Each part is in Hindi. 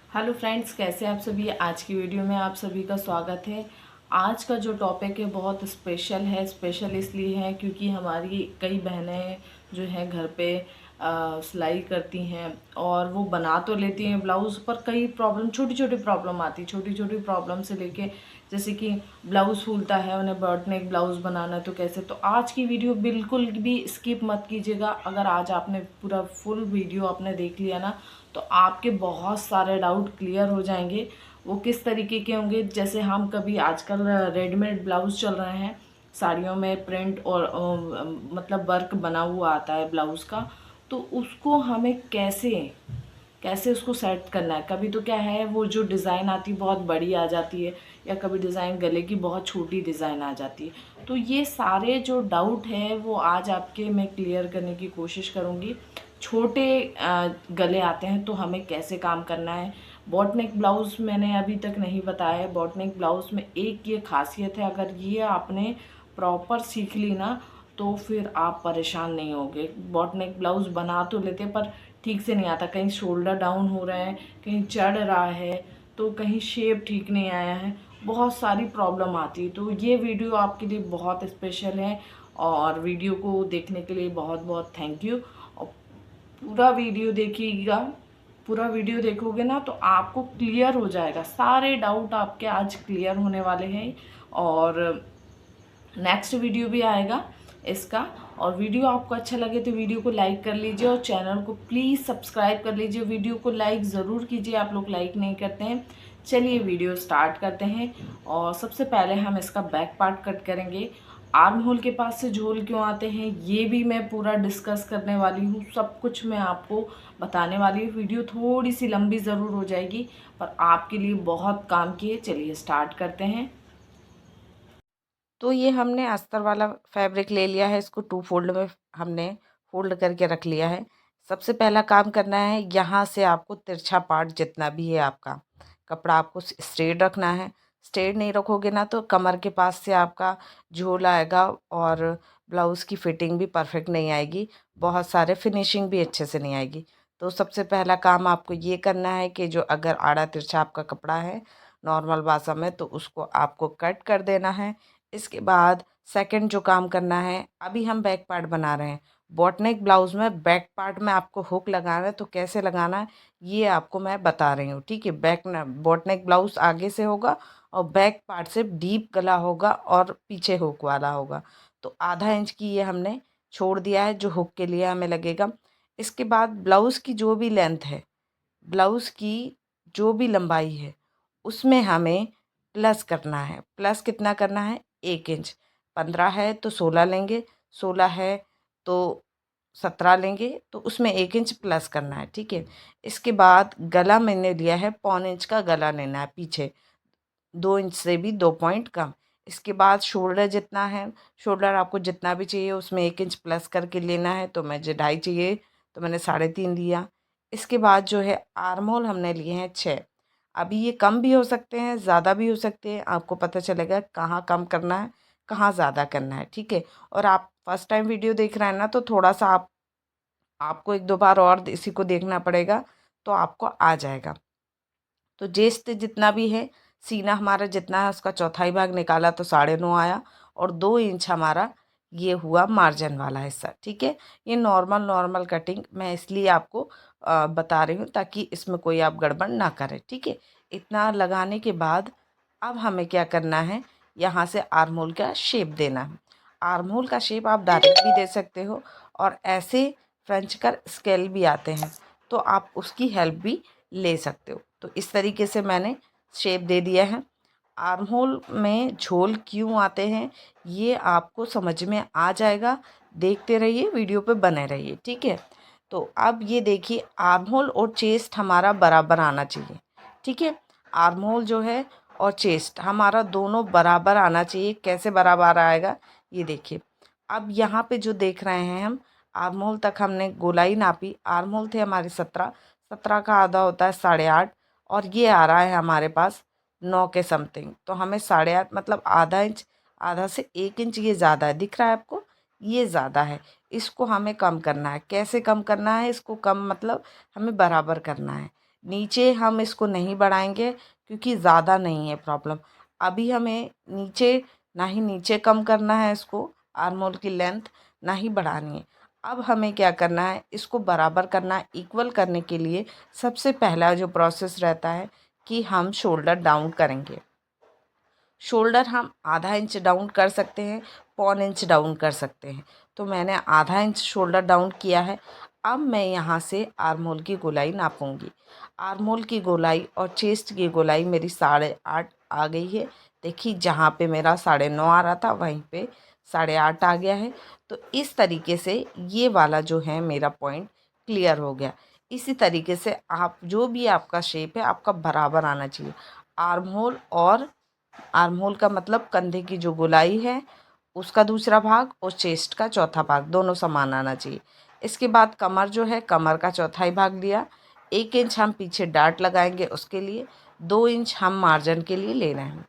हेलो फ्रेंड्स, कैसे आप सभी। आज की वीडियो में आप सभी का स्वागत है। आज का जो टॉपिक है बहुत स्पेशल है। स्पेशल इसलिए है क्योंकि हमारी कई बहनें जो हैं घर पे सिलाई करती हैं और वो बना तो लेती हैं ब्लाउज़, पर कई प्रॉब्लम, छोटी छोटी प्रॉब्लम आती है। छोटी छोटी प्रॉब्लम से लेके जैसे कि ब्लाउज़ फूलता है, उन्हें बॉट नेक ब्लाउज़ बनाना है तो कैसे। तो आज की वीडियो बिल्कुल भी स्किप मत कीजिएगा। अगर आज आपने पूरा फुल वीडियो आपने देख लिया ना, तो आपके बहुत सारे डाउट क्लियर हो जाएंगे। वो किस तरीके के होंगे, जैसे हम कभी आजकल रेडीमेड ब्लाउज चल रहे हैं, साड़ियों में प्रिंट और मतलब वर्क बना हुआ आता है ब्लाउज का, तो उसको हमें कैसे कैसे उसको सेट करना है। कभी तो क्या है, वो जो डिज़ाइन आती है बहुत बड़ी आ जाती है, या कभी डिज़ाइन गले की बहुत छोटी डिज़ाइन आ जाती है। तो ये सारे जो डाउट हैं वो आज आपके मैं क्लियर करने की कोशिश करूँगी। छोटे गले आते हैं तो हमें कैसे काम करना है। बॉट नेक ब्लाउज़ मैंने अभी तक नहीं बताया है। बॉट नेक ब्लाउज़ में एक ये खासियत है, अगर ये आपने प्रॉपर सीख ली ना तो फिर आप परेशान नहीं होगे। बॉट नेक ब्लाउज़ बना तो लेते पर ठीक से नहीं आता, कहीं शोल्डर डाउन हो रहा है, कहीं चढ़ रहा है, तो कहीं शेप ठीक नहीं आया है, बहुत सारी प्रॉब्लम आती है। तो ये वीडियो आपके लिए बहुत स्पेशल है और वीडियो को देखने के लिए बहुत बहुत थैंक यू। और पूरा वीडियो देखिएगा। पूरा वीडियो देखोगे ना तो आपको क्लियर हो जाएगा, सारे डाउट आपके आज क्लियर होने वाले हैं। और नेक्स्ट वीडियो भी आएगा इसका। और वीडियो आपको अच्छा लगे तो वीडियो को लाइक कर लीजिए और चैनल को प्लीज़ सब्सक्राइब कर लीजिए। वीडियो को लाइक ज़रूर कीजिए, आप लोग लाइक नहीं करते हैं। चलिए वीडियो स्टार्ट करते हैं। और सबसे पहले हम इसका बैक पार्ट कट करेंगे। आर्म होल के पास से झोल क्यों आते हैं ये भी मैं पूरा डिस्कस करने वाली हूँ, सब कुछ मैं आपको बताने वाली हूँ। वीडियो थोड़ी सी लंबी ज़रूर हो जाएगी पर आपके लिए बहुत काम की है। चलिए स्टार्ट करते हैं। तो ये हमने अस्तर वाला फैब्रिक ले लिया है, इसको 2 फ़ोल्ड में हमने फ़ोल्ड करके रख लिया है। सबसे पहला काम करना है, यहाँ से आपको तिरछा पार्ट जितना भी है आपका कपड़ा आपको स्ट्रेट रखना है। स्ट्रेट नहीं रखोगे ना तो कमर के पास से आपका झोल आएगा और ब्लाउज़ की फिटिंग भी परफेक्ट नहीं आएगी, बहुत सारे फिनिशिंग भी अच्छे से नहीं आएगी। तो सबसे पहला काम आपको ये करना है कि जो अगर आड़ा तिरछा आपका कपड़ा है नॉर्मल भाषा में, तो उसको आपको कट कर देना है। इसके बाद सेकंड जो काम करना है, अभी हम बैक पार्ट बना रहे हैं। बॉटनेक ब्लाउज में बैक पार्ट में आपको हुक लगाना है, तो कैसे लगाना है ये आपको मैं बता रही हूँ, ठीक है। बॉटनेक ब्लाउज आगे से होगा और बैक पार्ट से डीप गला होगा और पीछे हुक वाला होगा। तो आधा इंच की ये हमने छोड़ दिया है जो हुक के लिए हमें लगेगा। इसके बाद ब्लाउज की जो भी लेंथ है, ब्लाउज की जो भी लंबाई है, उसमें हमें प्लस करना है। प्लस कितना करना है, 1 इंच। 15 है तो 16 लेंगे, 16 है तो 17 लेंगे, तो उसमें 1 इंच प्लस करना है, ठीक है। इसके बाद गला मैंने लिया है, 1/4 इंच का गला लेना है पीछे, 2 इंच से भी 2 पॉइंट कम। इसके बाद शोल्डर जितना है, शोल्डर आपको जितना भी चाहिए उसमें 1 इंच प्लस करके लेना है। तो मुझे 2.5 चाहिए तो मैंने 3.5 लिया। इसके बाद जो है आर्म होल हमने लिए हैं 6। अभी ये कम भी हो सकते हैं, ज़्यादा भी हो सकते हैं, आपको पता चलेगा कहाँ कम करना है कहाँ ज़्यादा करना है, ठीक है। और आप फर्स्ट टाइम वीडियो देख रहे हैं ना, तो थोड़ा सा आपको 1-2 बार और इसी को देखना पड़ेगा, तो आपको आ जाएगा। तो जेस्ट जितना भी है, सीना हमारा जितना है उसका चौथाई भाग निकाला तो 9.5 आया, और 2 इंच हमारा ये हुआ मार्जिन वाला हिस्सा, ठीक है। ये नॉर्मल नॉर्मल कटिंग मैं इसलिए आपको बता रही हूँ ताकि इसमें कोई आप गड़बड़ ना करें, ठीक है। इतना लगाने के बाद अब हमें क्या करना है, यहाँ से आर्म होल का शेप देना है। आर्म होल का शेप आप डायरेक्ट भी दे सकते हो और ऐसे फ्रेंच कर स्केल भी आते हैं, तो आप उसकी हेल्प भी ले सकते हो। तो इस तरीके से मैंने शेप दे दिया है। आर्म होल में झोल क्यों आते हैं ये आपको समझ में आ जाएगा, देखते रहिए, वीडियो पे बने रहिए, ठीक है। तो अब ये देखिए, आर्म होल और चेस्ट हमारा बराबर आना चाहिए, ठीक है। आर्म होल जो है और चेस्ट हमारा दोनों बराबर आना चाहिए। कैसे बराबर आएगा ये देखिए। अब यहाँ पे जो देख रहे हैं हम, आर्म होल तक हमने गोलाई नापी। आर्म होल थे हमारे 17, 17 का आधा होता है 8.5, और ये आ रहा है हमारे पास 9 के समथिंग। तो हमें 8.5 मतलब आधा इंच, आधा से 1 इंच ये ज़्यादा है, दिख रहा है आपको, ये ज़्यादा है। इसको हमें कम करना है। कैसे कम करना है इसको, कम मतलब हमें बराबर करना है। नीचे हम इसको नहीं बढ़ाएंगे क्योंकि ज़्यादा नहीं है प्रॉब्लम। अभी हमें नीचे ना ही नीचे कम करना है इसको, आर्म होल की लेंथ ना ही बढ़ानी है। अब हमें क्या करना है, इसको बराबर करना है। इक्वल करने के लिए सबसे पहला जो प्रोसेस रहता है कि हम शोल्डर डाउन करेंगे। शोल्डर हम आधा इंच डाउन कर सकते हैं, पौन इंच डाउन कर सकते हैं। तो मैंने आधा इंच शोल्डर डाउन किया है। अब मैं यहाँ से आर्म होल की गोलाई नापूंगी। आर्म होल की गोलाई और चेस्ट की गोलाई मेरी 8.5 आ गई है। देखिए जहाँ पे मेरा 9.5 आ रहा था वहीं पे 8.5 आ गया है। तो इस तरीके से ये वाला जो है मेरा पॉइंट क्लियर हो गया। इसी तरीके से आप जो भी आपका शेप है आपका बराबर आना चाहिए। आर्म होल और आर्म होल का मतलब कंधे की जो गोलाई है उसका दूसरा भाग और चेस्ट का चौथा भाग दोनों समान आना चाहिए। इसके बाद कमर जो है, कमर का चौथाई भाग लिया। 1 इंच हम पीछे डार्ट लगाएंगे, उसके लिए 2 इंच हम मार्जिन के लिए ले रहे हैं।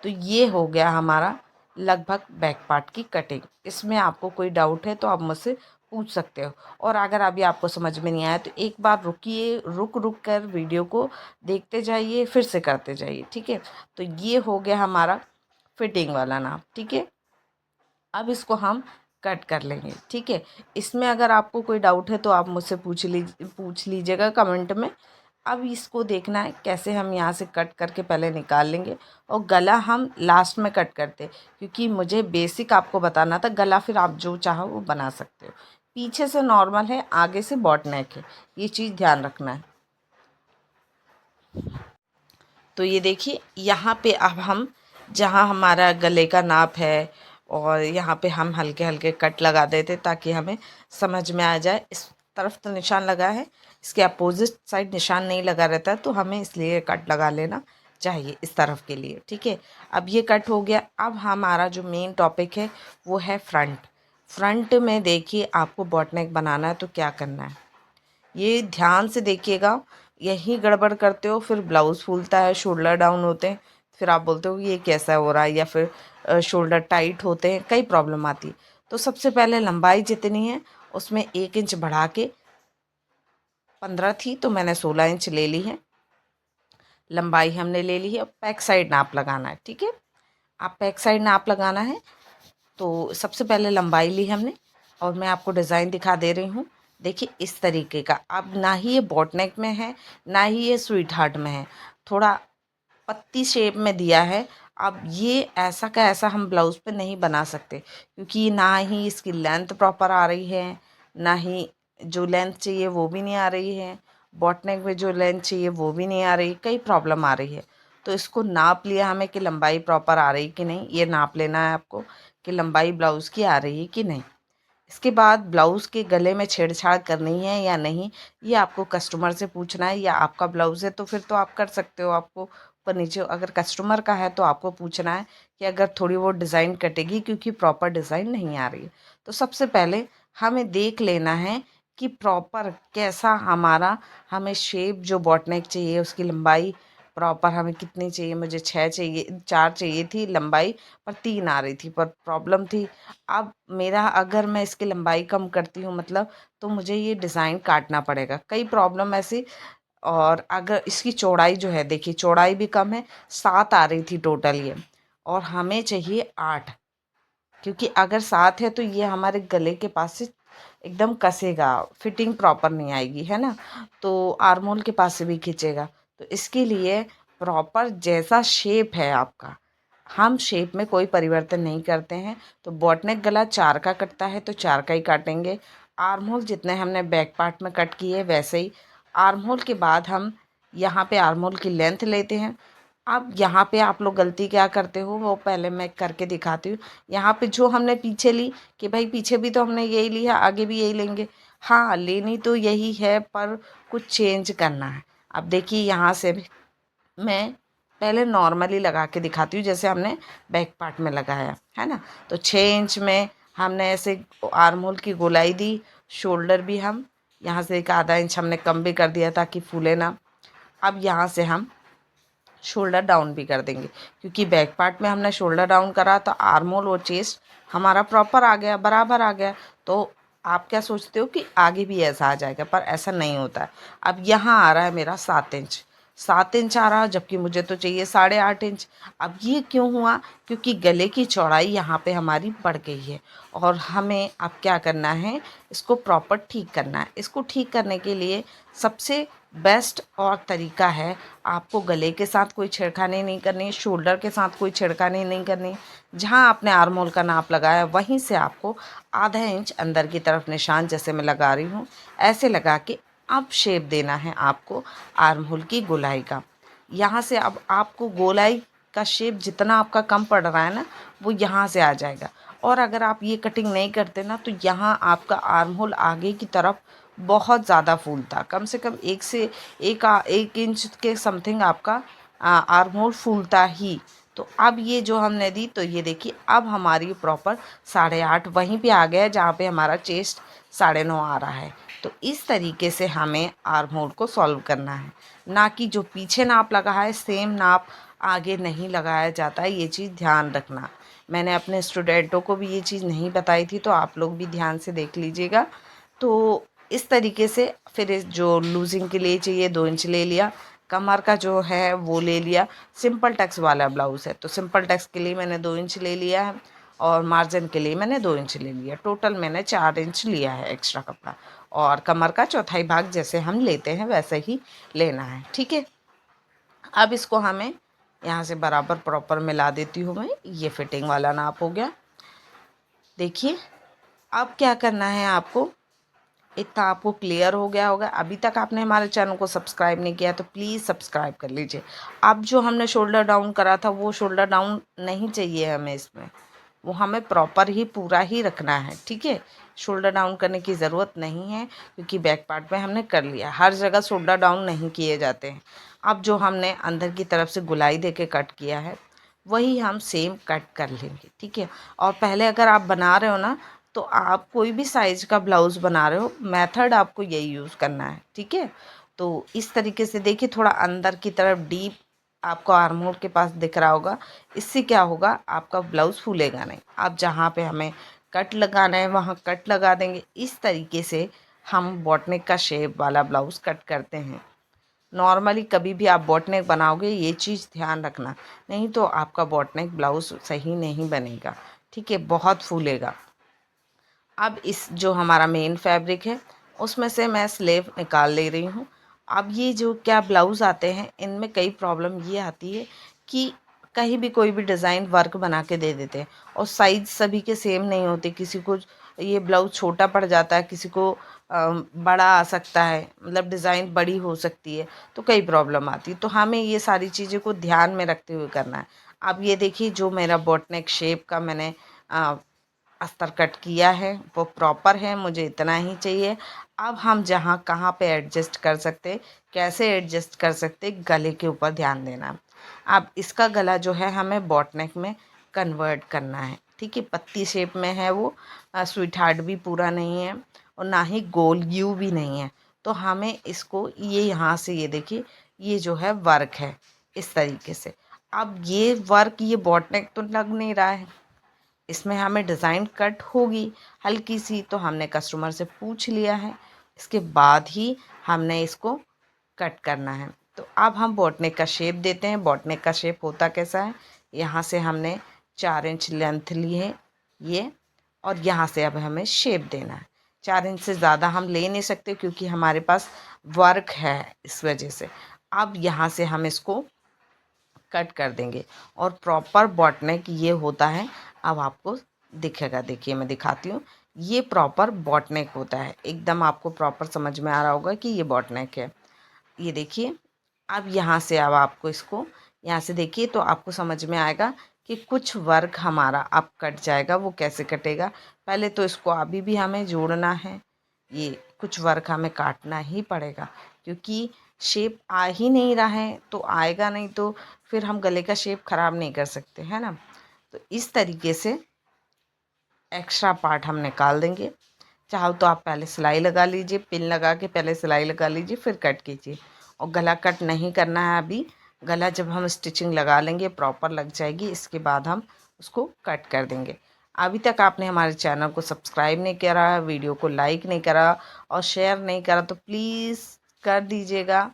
तो ये हो गया हमारा लगभग बैक पार्ट की कटिंग। इसमें आपको कोई डाउट है तो आप मुझसे पूछ सकते हो। और अगर अभी आपको समझ में नहीं आया तो एक बार रुकिए, रुक रुक कर वीडियो को देखते जाइए, फिर से करते जाइए, ठीक है। तो ये हो गया हमारा फिटिंग वाला नाप, ठीक है। अब इसको हम कट कर लेंगे, ठीक है। इसमें अगर आपको कोई डाउट है तो आप मुझसे पूछ लीजिएगा कमेंट में। अब इसको देखना है कैसे हम यहाँ से कट करके पहले निकाल लेंगे, और गला हम लास्ट में कट करते, क्योंकि मुझे बेसिक आपको बताना था। गला फिर आप जो चाहो वो बना सकते हो। पीछे से नॉर्मल है, आगे से बॉट नेक है, ये चीज़ ध्यान रखना है। तो ये देखिए यहाँ पे अब हम जहाँ हमारा गले का नाप है और यहाँ पे हम हल्के हल्के कट लगा देते ताकि हमें समझ में आ जाए। इस तरफ तो निशान लगा है, इसके अपोजिट साइड निशान नहीं लगा रहता है, तो हमें इसलिए कट लगा लेना चाहिए इस तरफ के लिए, ठीक है। अब ये कट हो गया। अब हमारा जो मेन टॉपिक है वो है फ्रंट। फ्रंट में देखिए आपको बॉट नेक बनाना है तो क्या करना है, ये ध्यान से देखिएगा। यही गड़बड़ करते हो फिर ब्लाउज़ फूलता है, शोल्डर डाउन होते हैं, फिर आप बोलते हो कि ये कैसा हो रहा है, या फिर शोल्डर टाइट होते हैं, कई प्रॉब्लम आती है। तो सबसे पहले लंबाई जितनी है उसमें 1 इंच बढ़ा के 15 थी तो मैंने 16 इंच ले ली है। लंबाई हमने ले ली है। अब बैक साइड नाप लगाना है, ठीक है। आप बैक साइड नाप लगाना है तो सबसे पहले लंबाई ली हमने, और मैं आपको डिज़ाइन दिखा दे रही हूँ। देखिए इस तरीके का। अब ना ही ये बॉट नेक में है ना ही ये स्वीट हार्ट में है, थोड़ा पत्ती शेप में दिया है। अब ये ऐसा का ऐसा हम ब्लाउज़ पे नहीं बना सकते, क्योंकि ना ही इसकी लेंथ प्रॉपर आ रही है, ना ही जो लेंथ चाहिए वो भी नहीं आ रही है, बॉट नेक में जो लेंथ चाहिए वो भी नहीं आ रही, कई प्रॉब्लम आ रही है। तो इसको नाप लिया हमें कि लंबाई प्रॉपर आ रही कि नहीं, ये नाप लेना है आपको कि लंबाई ब्लाउज़ की आ रही है कि नहीं। इसके बाद ब्लाउज़ के गले में छेड़छाड़ करनी है या नहीं, ये आपको कस्टमर से पूछना है। या आपका ब्लाउज़ है तो फिर तो आप कर सकते हो, आपको ऊपर नीचे। अगर कस्टमर का है तो आपको पूछना है कि अगर थोड़ी वो डिज़ाइन कटेगी, क्योंकि प्रॉपर डिज़ाइन नहीं आ रही है। तो सबसे पहले हमें देख लेना है कि प्रॉपर कैसा हमारा, हमें शेप जो बॉट नेक चाहिए उसकी लंबाई प्रॉपर हमें कितनी चाहिए। मुझे 6 चाहिए, 4 चाहिए थी लंबाई, पर 3 आ रही थी, पर प्रॉब्लम थी। अब मेरा अगर मैं इसकी लंबाई कम करती हूँ मतलब, तो मुझे ये डिज़ाइन काटना पड़ेगा, कई प्रॉब्लम ऐसी। और अगर इसकी चौड़ाई जो है, देखिए चौड़ाई भी कम है, 7 आ रही थी टोटल ये, और हमें चाहिए 8। क्योंकि अगर 7 है तो ये हमारे गले के पास से एकदम कसेगा, फिटिंग प्रॉपर नहीं आएगी, है ना। तो आर्म होल के पास से भी खींचेगा। तो इसके लिए प्रॉपर जैसा शेप है आपका, हम शेप में कोई परिवर्तन नहीं करते हैं। तो बॉटनेक गला 4 का कटता है तो 4 का ही काटेंगे। आर्म होल जितने हमने बैक पार्ट में कट किए वैसे ही। आर्म होल के बाद हम यहाँ पे आर्म होल की लेंथ लेते हैं। अब यहाँ पे आप लोग गलती क्या करते हो वो पहले मैं करके दिखाती हूँ। यहाँ पे जो हमने पीछे ली कि भाई पीछे भी तो हमने यही लिया, आगे भी यही लेंगे। हाँ लेनी तो यही है, पर कुछ चेंज करना है। अब देखिए यहाँ से भी मैं पहले नॉर्मली लगा के दिखाती हूँ जैसे हमने बैक पार्ट में लगाया है ना। तो 6 इंच में हमने ऐसे आर्म होल की गोलाई दी। शोल्डर भी हम यहाँ से एक आधा इंच हमने कम भी कर दिया ताकि फूले ना। अब यहाँ से हम शोल्डर डाउन भी कर देंगे, क्योंकि बैक पार्ट में हमने शोल्डर डाउन करा तो आर्म होल और चेस्ट हमारा प्रॉपर आ गया, बराबर आ गया। तो आप क्या सोचते हो कि आगे भी ऐसा आ जाएगा, पर ऐसा नहीं होता है। अब यहाँ आ रहा है मेरा 7 इंच, 7 इंच आ रहा, जबकि मुझे तो चाहिए 8.5 इंच। अब ये क्यों हुआ? क्योंकि गले की चौड़ाई यहाँ पे हमारी बढ़ गई है, और हमें अब क्या करना है, इसको प्रॉपर ठीक करना है। इसको ठीक करने के लिए सबसे बेस्ट और तरीका है, आपको गले के साथ कोई छेड़खानी नहीं करनी, शोल्डर के साथ कोई छेड़खानी नहीं करनी। जहाँ आपने आर्म होल का नाप लगाया वहीं से आपको आधा इंच अंदर की तरफ निशान, जैसे मैं लगा रही हूँ, ऐसे लगा के अब शेप देना है आपको आर्म होल की गोलाई का। यहाँ से अब आपको गोलाई का शेप जितना आपका कम पड़ रहा है ना, वो यहाँ से आ जाएगा। और अगर आप ये कटिंग नहीं करते ना, तो यहाँ आपका आर्म होल आगे की तरफ बहुत ज़्यादा फूलता, कम से कम 1 इंच के समथिंग आपका आर्म होल फूलता ही। तो अब ये जो हमने दी, तो ये देखिए अब हमारी प्रॉपर 8.5 वहीं पे आ गया है जहाँ पे हमारा चेस्ट 9.5 आ रहा है। तो इस तरीके से हमें आर्म होल को सॉल्व करना है, ना कि जो पीछे नाप लगा है सेम नाप आगे नहीं लगाया जाता है। ये चीज़ ध्यान रखना, मैंने अपने स्टूडेंटों को भी ये चीज़ नहीं बताई थी, तो आप लोग भी ध्यान से देख लीजिएगा। तो इस तरीके से फिर जो लूजिंग के लिए चाहिए 2 इंच ले लिया, कमर का जो है वो ले लिया। सिंपल टक्स वाला ब्लाउज़ है, तो सिंपल टक्स के लिए मैंने 2 इंच ले लिया है, और मार्जिन के लिए मैंने 2 इंच ले लिया। टोटल मैंने 4 इंच लिया है एक्स्ट्रा कपड़ा, और कमर का चौथाई भाग जैसे हम लेते हैं वैसे ही लेना है, ठीक है। अब इसको हमें यहाँ से बराबर प्रॉपर मिला देती हूँ मैं। ये फिटिंग वाला नाप हो गया। देखिए अब क्या करना है आपको, इतना आपको क्लियर हो गया होगा। अभी तक आपने हमारे चैनल को सब्सक्राइब नहीं किया तो प्लीज़ सब्सक्राइब कर लीजिए। अब जो हमने शोल्डर डाउन करा था, वो शोल्डर डाउन नहीं चाहिए हमें इसमें, वो हमें प्रॉपर ही पूरा ही रखना है, ठीक है। शोल्डर डाउन करने की ज़रूरत नहीं है, क्योंकि बैक पार्ट में हमने कर लिया। हर जगह शोल्डर डाउन नहीं किए जाते हैं। अब जो हमने अंदर की तरफ से गुलाई दे के कट किया है, वही हम सेम कट कर लेंगे, ठीक है। और पहले अगर आप बना रहे हो ना, तो आप कोई भी साइज़ का ब्लाउज़ बना रहे हो, मेथड आपको यही यूज़ करना है, ठीक है। तो इस तरीके से देखिए, थोड़ा अंदर की तरफ डीप आपको आर्म होल के पास दिख रहा होगा। इससे क्या होगा, आपका ब्लाउज़ फूलेगा नहीं। आप जहाँ पे हमें कट लगाना है वहाँ कट लगा देंगे। इस तरीके से हम बॉटनेक का शेप वाला ब्लाउज़ कट करते हैं। नॉर्मली कभी भी आप बॉटनेक बनाओगे, ये चीज़ ध्यान रखना, नहीं तो आपका बॉटनेक ब्लाउज़ सही नहीं बनेगा, ठीक है, बहुत फूलेगा। अब इस जो हमारा मेन फैब्रिक है, उसमें से मैं स्लीव निकाल ले रही हूँ। अब ये जो क्या ब्लाउज़ आते हैं, इनमें कई प्रॉब्लम ये आती है कि कहीं भी कोई भी डिज़ाइन वर्क बना के दे देते हैं, और साइज़ सभी के सेम नहीं होते। किसी को ये ब्लाउज़ छोटा पड़ जाता है, किसी को बड़ा आ सकता है, मतलब डिज़ाइन बड़ी हो सकती है, तो कई प्रॉब्लम आती है। तो हमें ये सारी चीज़ों को ध्यान में रखते हुए करना है। अब ये देखिए, जो मेरा बॉटनेक शेप का मैंने अस्तर कट किया है, वो प्रॉपर है, मुझे इतना ही चाहिए। अब हम जहाँ कहाँ पे एडजस्ट कर सकते, कैसे एडजस्ट कर सकते, गले के ऊपर ध्यान देना। अब इसका गला जो है हमें बॉटनेक में कन्वर्ट करना है, ठीक है। पत्ती शेप में है वो, स्वीट हार्ट भी पूरा नहीं है, और ना ही गोल यू भी नहीं है। तो हमें इसको ये यहाँ से, ये देखिए, ये जो है वर्क है इस तरीके से। अब ये वर्क, ये बॉटनेक तो लग नहीं रहा है, इसमें हमें डिज़ाइन कट होगी हल्की सी, तो हमने कस्टमर से पूछ लिया है, इसके बाद ही हमने इसको कट करना है। तो अब हम बॉटनेक का शेप देते हैं। बॉटनेक का शेप होता कैसा है, यहाँ से हमने 4 इंच लेंथ ली है ये, और यहाँ से अब हमें शेप देना है। 4 इंच से ज़्यादा हम ले नहीं सकते, क्योंकि हमारे पास वर्क है, इस वजह से। अब यहाँ से हम इसको कट कर देंगे, और प्रॉपर बॉटनेक ये होता है। अब आपको दिखेगा, देखिए मैं दिखाती हूँ, ये प्रॉपर बॉटनेक होता है। एकदम आपको प्रॉपर समझ में आ रहा होगा कि ये बॉटनेक है। ये देखिए, अब यहाँ से, अब आपको इसको यहाँ से देखिए तो आपको समझ में आएगा कि कुछ वर्क हमारा अब कट जाएगा। वो कैसे कटेगा, पहले तो इसको अभी भी हमें जोड़ना है, ये कुछ वर्क हमें काटना ही पड़ेगा, क्योंकि शेप आ ही नहीं रहा है तो आएगा नहीं, तो फिर हम गले का शेप ख़राब नहीं कर सकते, है ना। तो इस तरीके से एक्स्ट्रा पार्ट हम निकाल देंगे। चाहो तो आप पहले सिलाई लगा लीजिए, पिन लगा के पहले सिलाई लगा लीजिए, फिर कट कीजिए। और गला कट नहीं करना है अभी, गला जब हम स्टिचिंग लगा लेंगे प्रॉपर लग जाएगी, इसके बाद हम उसको कट कर देंगे। अभी तक आपने हमारे चैनल को सब्सक्राइब नहीं करा, वीडियो को लाइक नहीं करा और शेयर नहीं करा तो प्लीज़ कर दीजिएगा,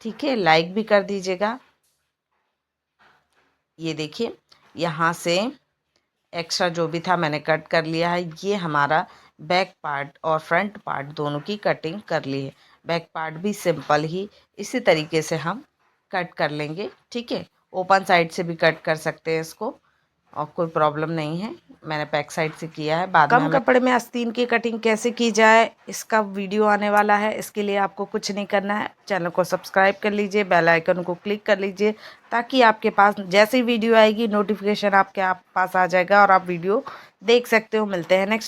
ठीक है, लाइक भी कर दीजिएगा। ये देखिए यहाँ से एक्स्ट्रा जो भी था मैंने कट कर लिया है। ये हमारा बैक पार्ट और फ्रंट पार्ट दोनों की कटिंग कर ली है। बैक पार्ट भी सिंपल ही इसी तरीके से हम कट कर लेंगे, ठीक है। ओपन साइड से भी कट कर सकते हैं इसको और कोई प्रॉब्लम नहीं है। मैंने बैक साइड से किया है। बाद में कम कपड़े में आस्तीन की कटिंग कैसे की जाए इसका वीडियो आने वाला है। इसके लिए आपको कुछ नहीं करना है, चैनल को सब्सक्राइब कर लीजिए, बेल आइकन को क्लिक कर लीजिए ताकि आपके पास जैसे ही वीडियो आएगी नोटिफिकेशन आपके पास आ जाएगा और आप वीडियो देख सकते हो। मिलते हैं नेक्स्ट